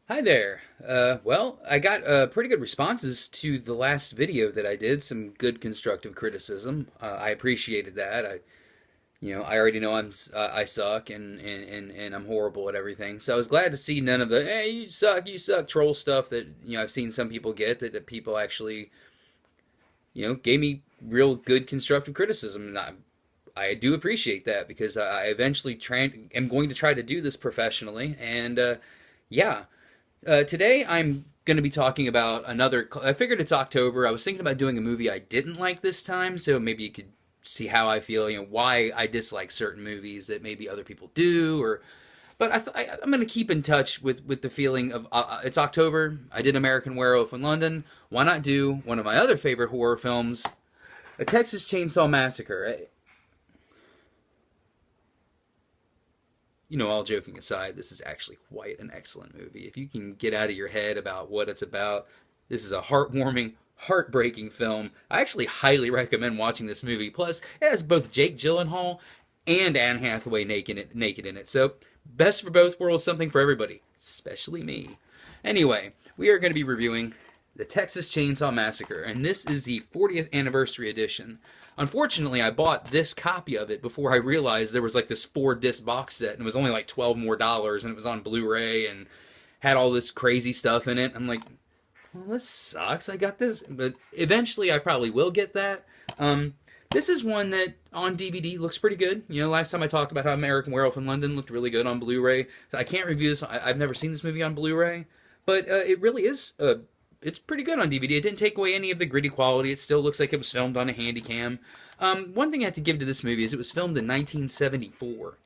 Hi there. Well, I got pretty good responses to the last video that I did. Some good constructive criticism. I appreciated that. I already know I suck and I'm horrible at everything. So I was glad to see none of the "hey, you suck" troll stuff that I've seen some people get. That people actually gave me real good constructive criticism, and I do appreciate that because I eventually am going to try to do this professionally. And yeah. Today I'm going to be talking about another. I figured it's October. I was thinking about doing a movie I didn't like this time, so maybe you could see how I feel. Why I dislike certain movies that maybe other people do, or. But I'm going to keep in touch with the feeling of it's October. I did American Werewolf in London. Why not do one of my other favorite horror films, A Texas Chainsaw Massacre? All joking aside, this is actually quite an excellent movie. If you can get out of your head about what it's about, this is a heartwarming, heartbreaking film. I actually highly recommend watching this movie. Plus, it has both Jake Gyllenhaal and Anne Hathaway naked in it. So, best for both worlds, something for everybody, especially me. Anyway, we are going to be reviewing the Texas Chainsaw Massacre, and this is the 40th anniversary edition. Unfortunately, I bought this copy of it before I realized there was like this 4 disc box set, and it was only like $12 more, and it was on Blu-ray and had all this crazy stuff in it. I'm like, well, this sucks. I got this, but eventually I probably will get that. This is one that on DVD looks pretty good. Last time I talked about how American Werewolf in London looked really good on Blu-ray. So I can't review this. I've never seen this movie on Blu-ray, but it really is it's pretty good on DVD. It didn't take away any of the gritty quality. It still looks like it was filmed on a Handycam. One thing I have to give to this movie is it was filmed in 1974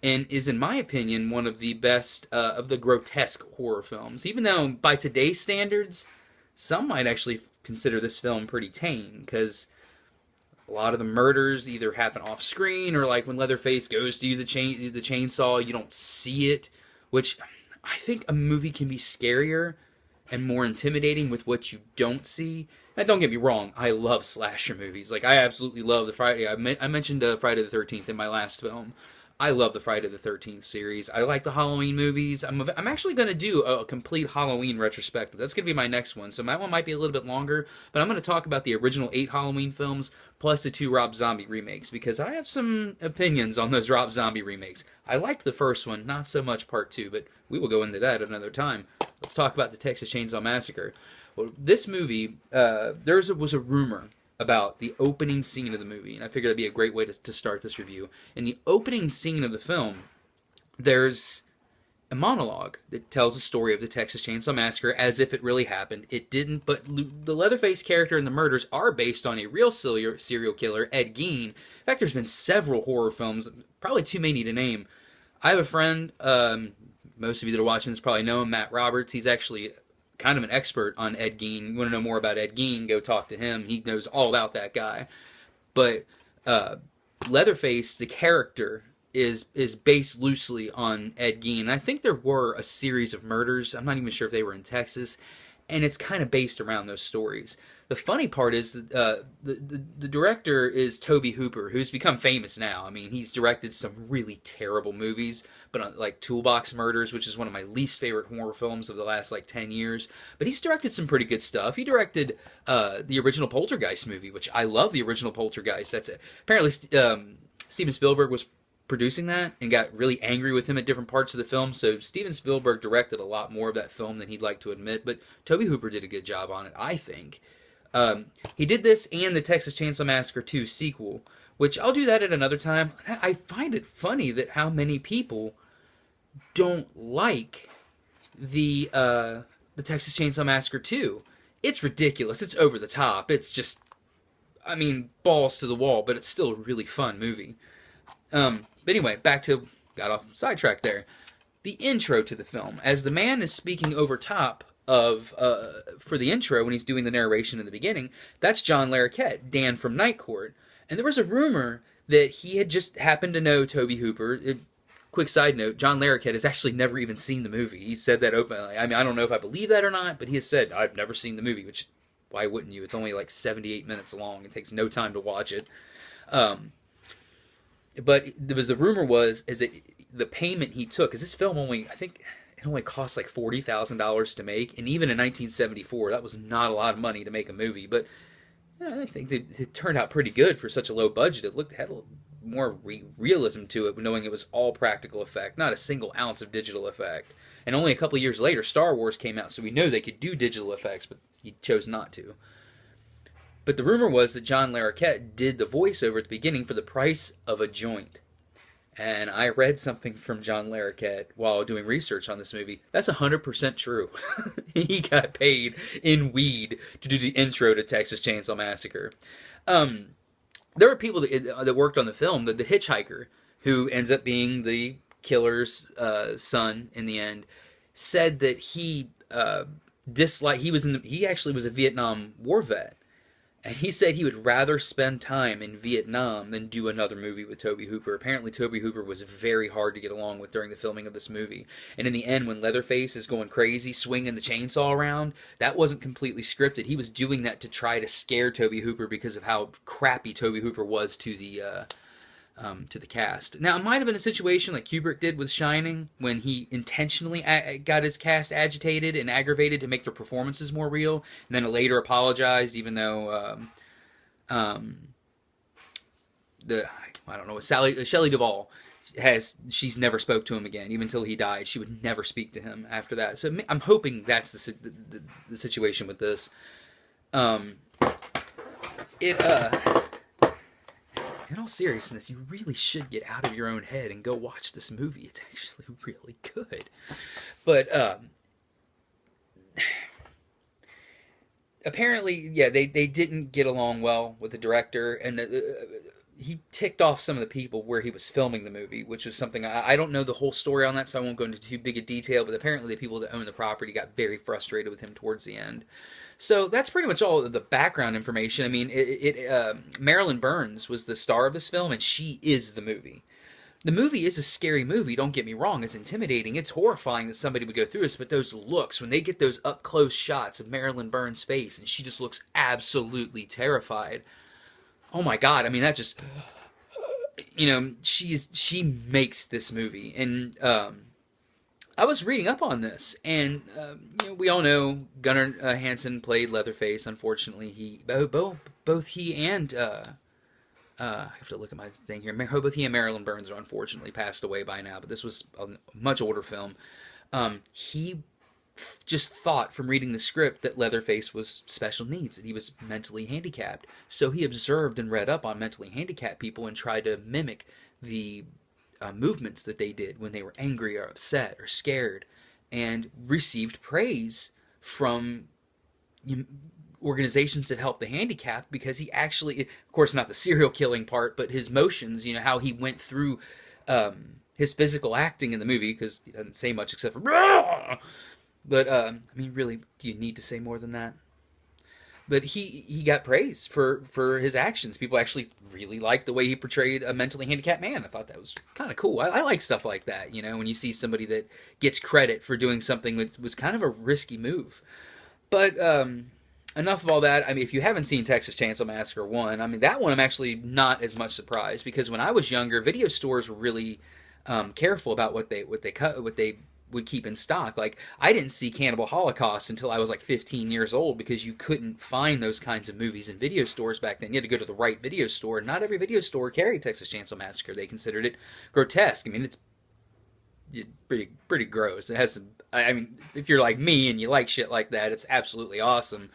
and is, in my opinion, one of the best of the grotesque horror films. Even though, by today's standards, some might actually consider this film pretty tame because a lot of the murders either happen off screen or like when Leatherface goes to use the chainsaw, you don't see it, which I think a movie can be scarier and more intimidating with what you don't see. Now, don't get me wrong, I love slasher movies. Like, I absolutely love the Friday. I mentioned Friday the 13th in my last film. I love the Friday the 13th series. I like the Halloween movies. I'm actually going to do a complete Halloween retrospective. That's going to be my next one. So my one might be a little bit longer, but I'm going to talk about the original 8 Halloween films plus the 2 Rob Zombie remakes because I have some opinions on those Rob Zombie remakes. I liked the first one, not so much part 2, but we will go into that at another time. Let's talk about the Texas Chainsaw Massacre. Well, this movie, was a rumor about the opening scene of the movie, and I figured that'd be a great way to start this review. In the opening scene of the film, there's a monologue that tells the story of the Texas Chainsaw Massacre as if it really happened. It didn't, but the Leatherface character and the murders are based on a real serial killer, Ed Gein. In fact, there's been several horror films, probably too many to name. I have a friend, most of you that are watching this probably know him, Matt Roberts. He's actually kind of an expert on Ed Gein. You want to know more about Ed Gein, go talk to him. He knows all about that guy. But Leatherface, the character, is based loosely on Ed Gein. And I think there were a series of murders. I'm not even sure if they were in Texas. And it's kind of based around those stories. The funny part is that the director is Tobe Hooper, who's become famous now. I mean, he's directed some really terrible movies, but like Toolbox Murders, which is one of my least favorite horror films of the last like 10 years. But he's directed some pretty good stuff. He directed the original Poltergeist movie, which I love the original Poltergeist. That's it. Apparently Steven Spielberg was producing that and got really angry with him at different parts of the film. So Steven Spielberg directed a lot more of that film than he'd like to admit, but Tobe Hooper did a good job on it, I think. He did this and the Texas Chainsaw Massacre 2 sequel, which I'll do that at another time. I find it funny that how many people don't like the Texas Chainsaw Massacre 2. It's ridiculous. It's over the top. It's just, I mean, balls to the wall, but it's still a really fun movie. But anyway, got off sidetrack there. The intro to the film, as the man is speaking over top of, for the intro when he's doing the narration in the beginning, that's John Larroquette, Dan from Night Court. And there was a rumor that he had just happened to know Tobe Hooper. Quick side note, John Larroquette has actually never even seen the movie. He said that openly. I mean, I don't know if I believe that or not, but he has said, I've never seen the movie, which, why wouldn't you? It's only like 78 minutes long. It takes no time to watch it. But there was the rumor was is that the payment he took, because this film only, I think It only cost like $40,000 to make, and even in 1974, that was not a lot of money to make a movie. But yeah, I think it turned out pretty good for such a low budget. It had a little more realism to it, knowing it was all practical effect, not a single ounce of digital effect. And only a couple years later, Star Wars came out, so we know they could do digital effects, but he chose not to. But the rumor was that John Larroquette did the voiceover at the beginning for the price of a joint. And I read something from John Larroquette while doing research on this movie. That's 100% true. He got paid in weed to do the intro to Texas Chainsaw Massacre. There were people that worked on the film. The hitchhiker, who ends up being the killer's son in the end, said that he disliked. He actually was a Vietnam War vet. And he said he would rather spend time in Vietnam than do another movie with Tobe Hooper. Apparently, Tobe Hooper was very hard to get along with during the filming of this movie. And in the end, when Leatherface is going crazy, swinging the chainsaw around, that wasn't completely scripted. He was doing that to try to scare Tobe Hooper because of how crappy Tobe Hooper was to the cast. Now, it might have been a situation like Kubrick did with Shining, when he intentionally got his cast agitated and aggravated to make their performances more real, and then later apologized, even though I don't know, Shelley Duvall she's never spoke to him again, even until he died. She would never speak to him after that. So I'm hoping that's the situation with this. In all seriousness, you really should get out of your own head and go watch this movie. It's actually really good. But apparently, yeah, they didn't get along well with the director, and he ticked off some of the people where he was filming the movie, which was something I don't know the whole story on that, so I won't go into too big a detail, but apparently the people that own the property got very frustrated with him towards the end. So that's pretty much all the background information. I mean, Marilyn Burns was the star of this film, and she is the movie. The movie is a scary movie, don't get me wrong. It's intimidating. It's horrifying that somebody would go through this, but those looks, when they get those up-close shots of Marilyn Burns' face, and she just looks absolutely terrified. Oh my God, I mean, that just, she makes this movie. And I was reading up on this, and we all know Gunnar Hansen played Leatherface. Unfortunately, both he and I have to look at my thing here. Both he and Marilyn Burns are unfortunately passed away by now, but this was a much older film. He just thought from reading the script that Leatherface was special needs, that he was mentally handicapped. So he observed and read up on mentally handicapped people and tried to mimic the movements that they did when they were angry or upset or scared, and received praise from organizations that help the handicapped, because he actually, of course not the serial killing part, but his motions, how he went through his physical acting in the movie, because he doesn't say much except for but I mean, really, do you need to say more than that? But he got praise for his actions. People actually really liked the way he portrayed a mentally handicapped man. I thought that was kind of cool. I like stuff like that, when you see somebody that gets credit for doing something that was kind of a risky move. But enough of all that. I mean, if you haven't seen Texas Chainsaw Massacre 1, I mean, that one I'm actually not as much surprised, because when I was younger, video stores were really careful about what they would keep in stock. Like, I didn't see Cannibal Holocaust until I was like 15 years old, because you couldn't find those kinds of movies in video stores back then. You had to go to the right video store. Not every video store carried Texas Chainsaw Massacre. They considered it grotesque. I mean, it's pretty gross. It has some, I mean, if you're like me and you like shit like that, it's absolutely awesome.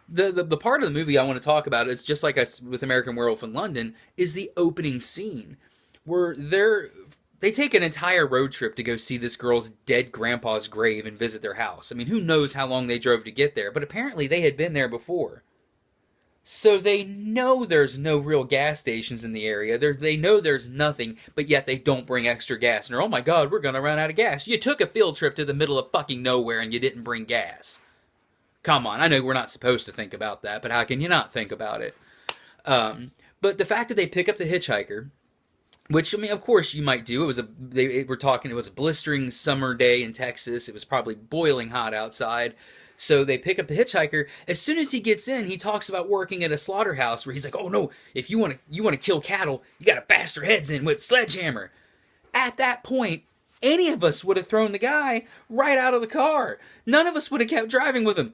The part of the movie I want to talk about is just like with American Werewolf in London, is the opening scene where they take an entire road trip to go see this girl's dead grandpa's grave and visit their house. I mean, who knows how long they drove to get there, but apparently they had been there before. So they know there's no real gas stations in the area. They know there's nothing, but yet they don't bring extra gas. And they're, oh my God, we're going to run out of gas. You took a field trip to the middle of fucking nowhere and you didn't bring gas. Come on, I know we're not supposed to think about that, but how can you not think about it? But the fact that they pick up the hitchhiker, which, I mean, of course you might do. It was a blistering summer day in Texas. It was probably boiling hot outside. So they pick up the hitchhiker. As soon as he gets in, he talks about working at a slaughterhouse where he's like, oh no, if you want to kill cattle, you got to bash their heads in with a sledgehammer. At that point, any of us would have thrown the guy right out of the car. None of us would have kept driving with him.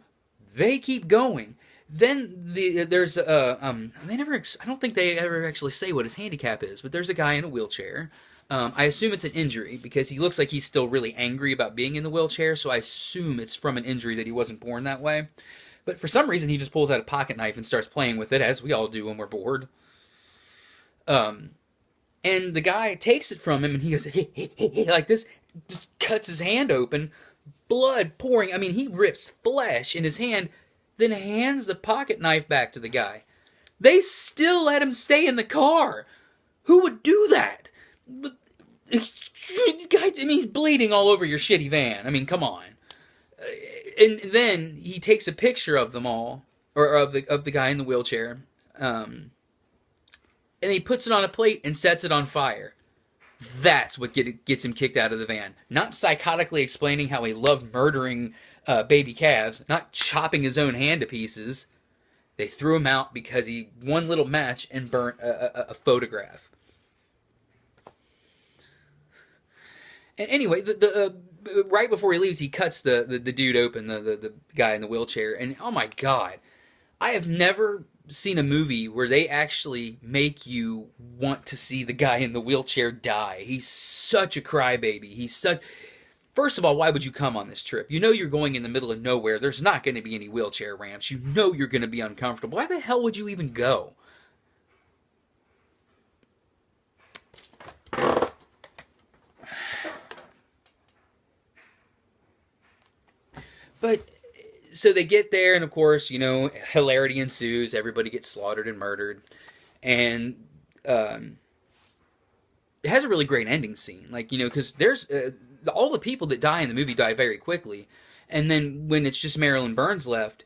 They keep going. Then there's they never I don't think they ever actually say what his handicap is, but there's a guy in a wheelchair. I assume it's an injury because he looks like he's still really angry about being in the wheelchair, so I assume it's from an injury that he wasn't born that way. But for some reason, he just pulls out a pocket knife and starts playing with it, as we all do when we're bored. And the guy takes it from him, and he goes, hey, hey, hey, hey, like this, just cuts his hand open, blood pouring. I mean, he rips flesh in his hand, then hands the pocket knife back to the guy. They still let him stay in the car. Who would do that? Guy, I mean, he's bleeding all over your shitty van. I mean, come on. And then he takes a picture of them all, or of the guy in the wheelchair, and he puts it on a plate and sets it on fire. That's what gets him kicked out of the van. Not psychotically explaining how he loved murdering baby calves, not chopping his own hand to pieces. They threw him out because he one little match and burnt a photograph. And anyway, right before he leaves, he cuts the dude open, the guy in the wheelchair, and oh my god, I have never seen a movie where they actually make you want to see the guy in the wheelchair die. He's such a crybaby. First of all, why would you come on this trip? You know you're going in the middle of nowhere. There's not going to be any wheelchair ramps. You know you're going to be uncomfortable. Why the hell would you even go? But, so they get there, and of course, you know, hilarity ensues. Everybody gets slaughtered and murdered. And it has a really great ending scene. Like, you know, because there's all the people that die in the movie die very quickly. And then when it's just Marilyn Burns left,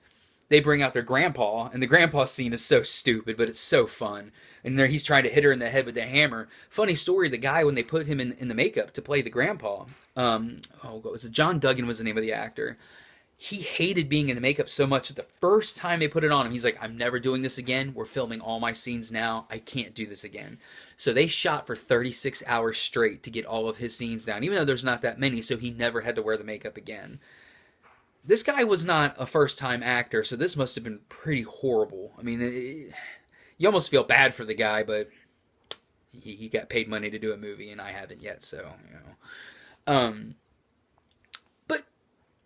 they bring out their grandpa. And the grandpa scene is so stupid, but it's so fun. And there he's trying to hit her in the head with the hammer. Funny story, the guy, when they put him in the makeup to play the grandpa, what was it? John Duggan was the name of the actor. He hated being in the makeup so much that the first time they put it on him, he's like, I'm never doing this again. We're filming all my scenes now. I can't do this again. So they shot for 36 hours straight to get all of his scenes down, even though there's not that many, so he never had to wear the makeup again. This guy was not a first-time actor, so this must have been pretty horrible. I mean, you almost feel bad for the guy, but he got paid money to do a movie, and I haven't yet, so, you know. But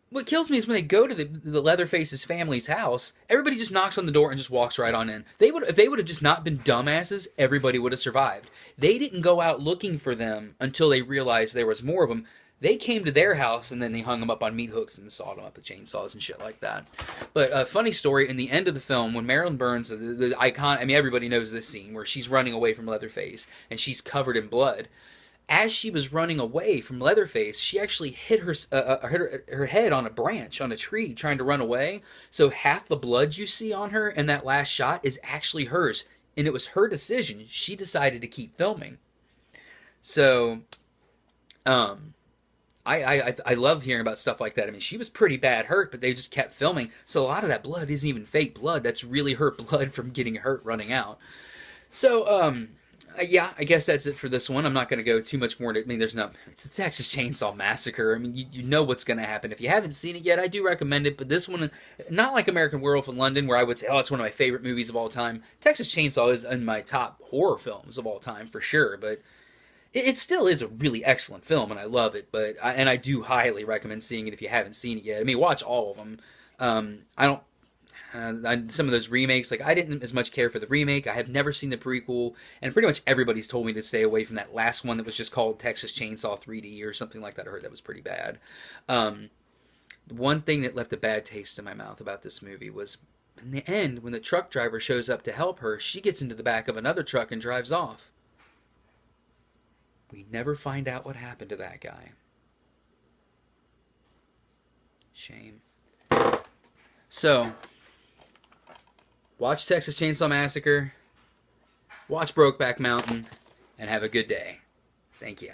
what kills me is when they go to the Leatherface's family's house, everybody just knocks on the door and just walks right on in. If they would have just not been dumbasses, everybody would have survived. They didn't go out looking for them until they realized there was more of them. They came to their house, and then they hung them up on meat hooks and sawed them up with chainsaws and shit like that. But a funny story, in the end of the film, when Marilyn Burns, the icon, I mean, everybody knows this scene, where she's running away from Leatherface, and she's covered in blood. As she was running away from Leatherface, she actually hit her head on a branch, on a tree, trying to run away. So half the blood you see on her in that last shot is actually hers. And it was her decision. She decided to keep filming. So, I love hearing about stuff like that. I mean, she was pretty bad hurt, but they just kept filming. So a lot of that blood isn't even fake blood. That's really her blood from getting hurt running out. So, yeah, I guess that's it for this one. I'm not going to go too much more. I mean, it's a Texas Chainsaw Massacre. I mean, you know what's going to happen. If you haven't seen it yet, I do recommend it. But this one, not like American Werewolf in London, where I would say, oh, it's one of my favorite movies of all time. Texas Chainsaw is in my top horror films of all time, for sure. But it still is a really excellent film, and I love it. And I do highly recommend seeing it if you haven't seen it yet. I mean, watch all of them. Some of those remakes, like, I didn't as much care for the remake. I have never seen the prequel, and pretty much everybody's told me to stay away from that last one that was just called Texas Chainsaw 3D or something like that. I heard that was pretty bad. One thing that left a bad taste in my mouth about this movie was, in the end, when the truck driver shows up to help her, she gets into the back of another truck and drives off. We never find out what happened to that guy. Shame. So, watch Texas Chainsaw Massacre, watch Brokeback Mountain, and have a good day. Thank you.